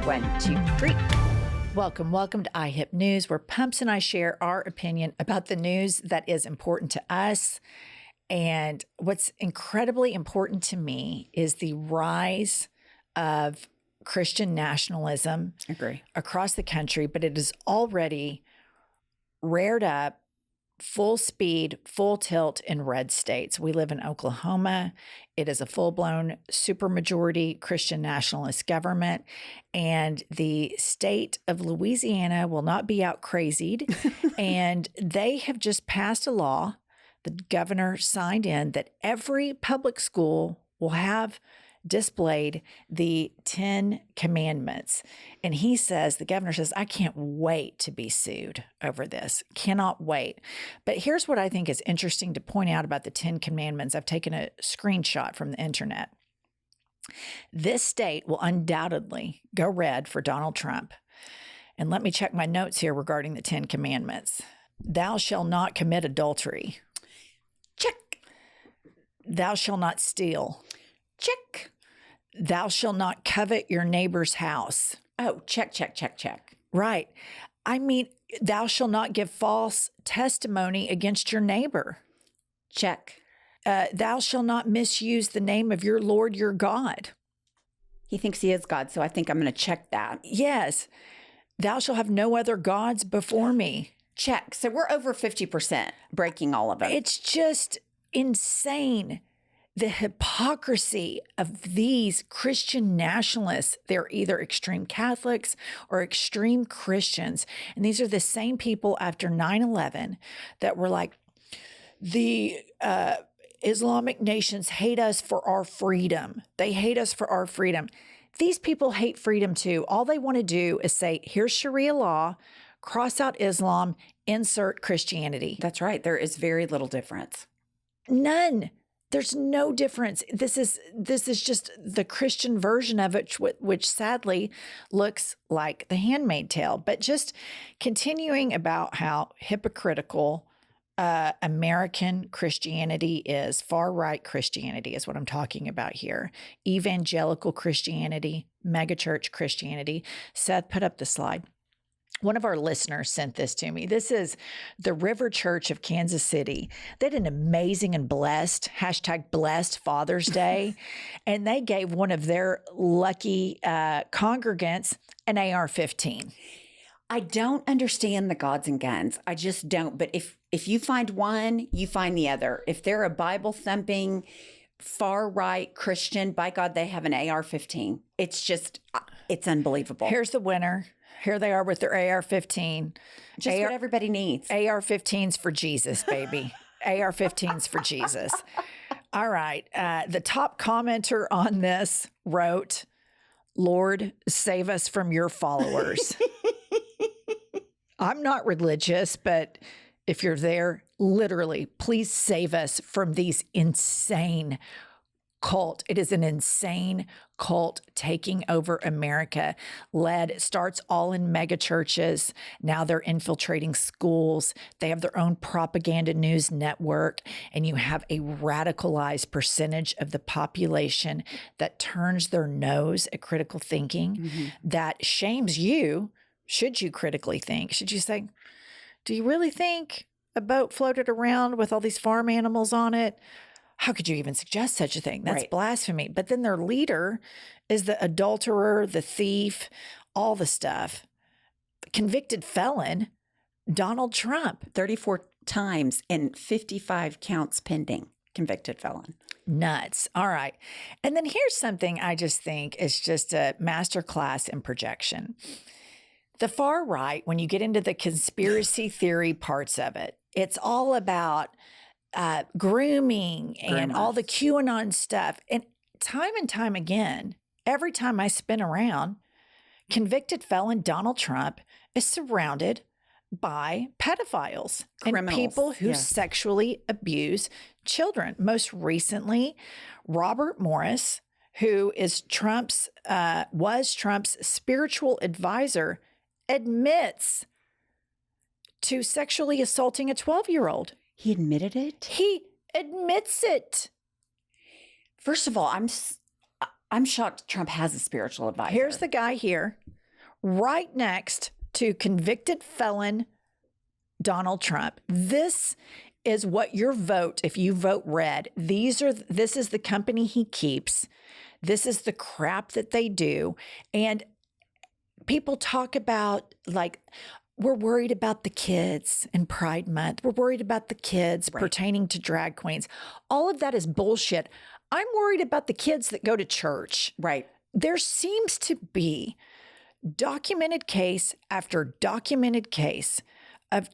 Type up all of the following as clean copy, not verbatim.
1, 2, 3. Welcome to IHIP News, where Pumps and I share our opinion about the news that is important to us. And what's incredibly important to me is the rise of Christian nationalism across the country, but it is already reared up, full speed, full tilt in red states. We live in Oklahoma. It is a full-blown supermajority Christian nationalist government, and the state of Louisiana will not be out crazied. And they have just passed a law. The governor signed in that every public school will have displayed the 10 Commandments. And he says, the governor says, I can't wait to be sued over this. Cannot wait. But here's what I think is interesting to point out about the 10 Commandments. I've taken a screenshot from the internet. This state will undoubtedly go red for Donald Trump. And let me check my notes here regarding the 10 Commandments. Thou shalt not commit adultery. Check. Thou shalt not steal. Check. Thou shalt not covet your neighbor's house. Oh, check. Right. I mean, thou shalt not give false testimony against your neighbor. Check. Thou shalt not misuse the name of your Lord your God. He thinks he is God, so I think I'm going to check that. Yes. Thou shalt have no other gods before me. Check. So we're over 50% breaking all of them. It's just insane. The hypocrisy of these Christian nationalists. They're either extreme Catholics or extreme Christians. And these are the same people after 9/11 that were like, the Islamic nations hate us for our freedom. They hate us for our freedom. These people hate freedom too. All they want to do is say, here's Sharia law, cross out Islam, insert Christianity. That's right. There is very little difference. None. There's no difference. This is just the Christian version of it, which sadly looks like The Handmaid's Tale. But just continuing about how hypocritical American Christianity is, far-right Christianity is what I'm talking about here. Evangelical Christianity, megachurch Christianity. Seth, put up the slide. One of our listeners sent this to me. This is the River Church of Kansas City. They had an amazing and blessed, #blessed Father's Day. And they gave one of their lucky congregants an AR-15. I don't understand the gods and guns. I just don't. But if you find one, you find the other. If they're a Bible-thumping, far-right Christian, by God, they have an AR-15. It's just, it's unbelievable. Here's the winner. Here they are with their AR-15. Just what everybody needs. AR-15s for Jesus, baby. AR-15s for Jesus. All right. The top commenter on this wrote, Lord, save us from your followers. I'm not religious, but if you're there, literally, please save us from these insane cult. It is an insane cult taking over America. Starts all in mega churches. Now they're infiltrating schools. They have their own propaganda news network. And you have a radicalized percentage of the population that turns their nose at critical thinking, that shames you. Should you critically think? Should you say, do you really think a boat floated around with all these farm animals on it? How could you even suggest such a thing? That's blasphemy. But then their leader is the adulterer, the thief, all the stuff. Convicted felon, Donald Trump. 34 times and 55 counts pending. Convicted felon. Nuts. All right. And then here's something I just think is just a masterclass in projection. The far right, when you get into the conspiracy theory parts of it, it's all about grooming and all the QAnon stuff. And time again, every time I spin around, convicted felon Donald Trump is surrounded by pedophiles and people who sexually abuse children. Most recently, Robert Morris, who is was Trump's spiritual advisor, admits to sexually assaulting a 12-year-old. He admitted it? He admits it. First of all, I'm shocked Trump has a spiritual advisor. Here's the guy here. right next to convicted felon Donald Trump. This is what your vote, if you vote red, this is the company he keeps. This is the crap that they do. And people talk about, like, we're worried about the kids in Pride Month. We're worried about the kids pertaining to drag queens. All of that is bullshit. I'm worried about the kids that go to church. Right. There seems to be documented case after documented case of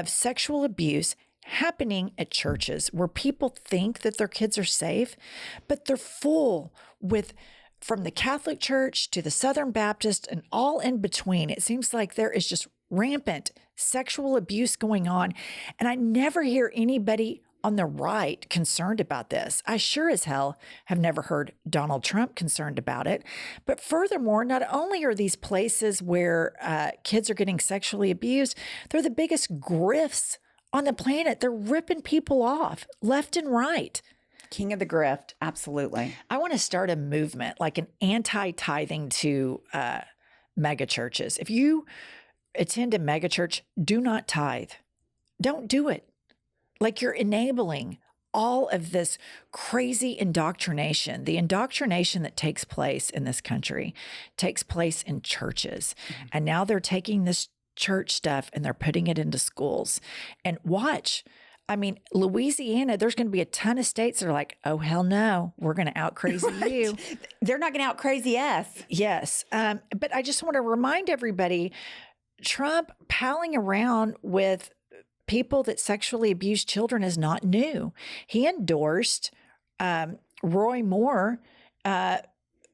sexual abuse happening at churches where people think that their kids are safe, but they're full with, from the Catholic Church to the Southern Baptist and all in between. It seems like there is just rampant sexual abuse going on. And I never hear anybody on the right concerned about this. I sure as hell have never heard Donald Trump concerned about it. But furthermore, not only are these places where kids are getting sexually abused, they're the biggest grifts on the planet. They're ripping people off left and right. King of the grift. Absolutely. I want to start a movement, like an anti-tithing to mega churches. If you attend a mega church, do not tithe. Don't do it. Like, you're enabling all of this crazy indoctrination. The indoctrination that takes place in this country takes place in churches. Mm-hmm. And now they're taking this church stuff and they're putting it into schools. And watch, I mean, Louisiana, there's going to be a ton of states that are like, oh, hell no, we're going to out crazy you. They're not going to out crazy us. Yes. But I just want to remind everybody, Trump palling around with people that sexually abuse children is not new. He endorsed Roy Moore,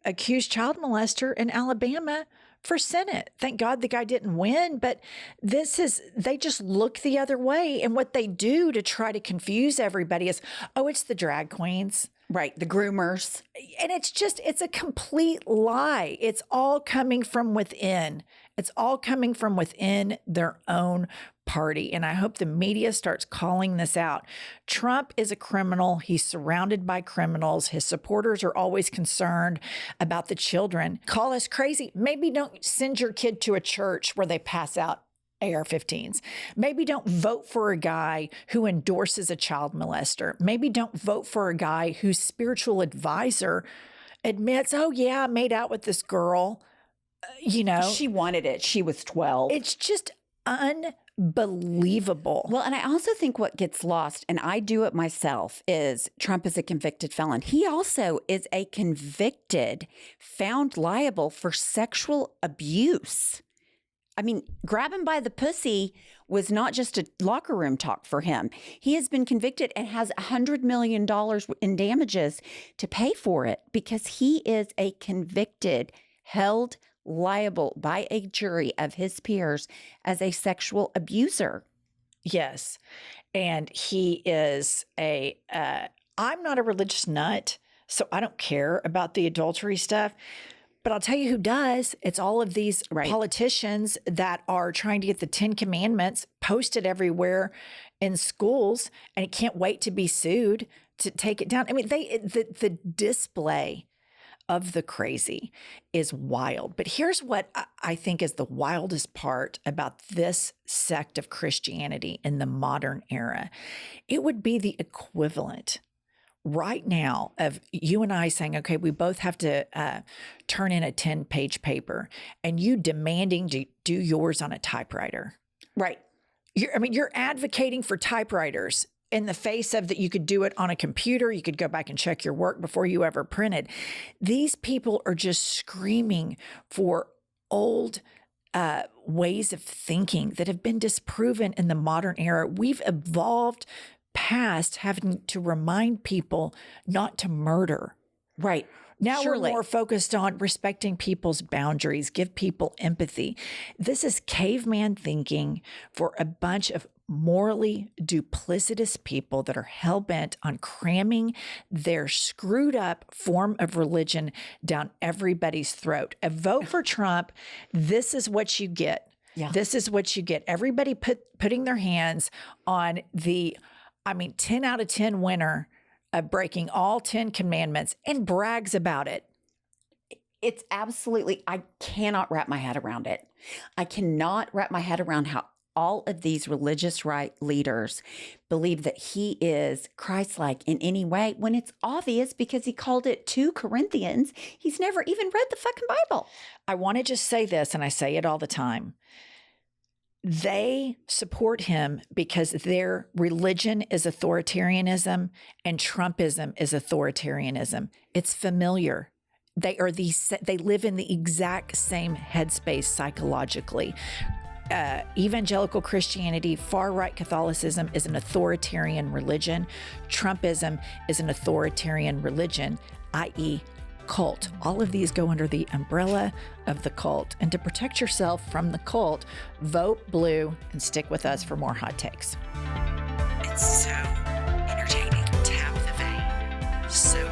accused child molester in Alabama for Senate. Thank God the guy didn't win, but they just look the other way. And what they do to try to confuse everybody is, oh, it's the drag queens. Right. The groomers. And it's a complete lie. It's all coming from within. It's all coming from within their own party. And I hope the media starts calling this out. Trump is a criminal. He's surrounded by criminals. His supporters are always concerned about the children. Call us crazy. Maybe don't send your kid to a church where they pass out AR-15s. Maybe don't vote for a guy who endorses a child molester. Maybe don't vote for a guy whose spiritual advisor admits, oh yeah, I made out with this girl. She wanted it. She was 12. It's just unbelievable. Well, and I also think what gets lost, and I do it myself, is Trump is a convicted felon. He also is a convicted, found liable for sexual abuse. I mean, grab him by the pussy was not just a locker room talk for him. He has been convicted and has $100 million in damages to pay for it because he is a convicted, held liable by a jury of his peers as a sexual abuser. Yes. And he is I'm not a religious nut, so I don't care about the adultery stuff. But I'll tell you who does. It's all of these politicians that are trying to get the Ten Commandments posted everywhere in schools and can't wait to be sued to take it down. I mean, the display of the crazy is wild. But here's what I think is the wildest part about this sect of Christianity in the modern era. It would be the equivalent right now of you and I saying, okay, we both have to turn in a 10-page paper, and you demanding to do yours on a typewriter. Right. You're advocating for typewriters in the face of that you could do it on a computer. You could go back and check your work before you ever printed. These people are just screaming for old ways of thinking that have been disproven in the modern era. We've evolved past having to remind people not to murder. Right. Now Surely. We're more focused on respecting people's boundaries, give people empathy. This is caveman thinking for a bunch of morally duplicitous people that are hell-bent on cramming their screwed up form of religion down everybody's throat. A vote for Trump, this is what you get. Yeah. This is what you get. Everybody putting their hands on the 10 out of 10 winner of breaking all 10 commandments and brags about it. It's absolutely, I cannot wrap my head around it. I cannot wrap my head around how all of these religious right leaders believe that he is Christ-like in any way when it's obvious because he called it 2 Corinthians. He's never even read the fucking Bible. I want to just say this, and I say it all the time. They support him because their religion is authoritarianism and Trumpism is authoritarianism. It's familiar. They live in the exact same headspace psychologically. Evangelical Christianity, far-right Catholicism is an authoritarian religion. Trumpism is an authoritarian religion, i.e., cult. All of these go under the umbrella of the cult. And to protect yourself from the cult, vote blue and stick with us for more hot takes. It's so entertaining. Tap the vein. So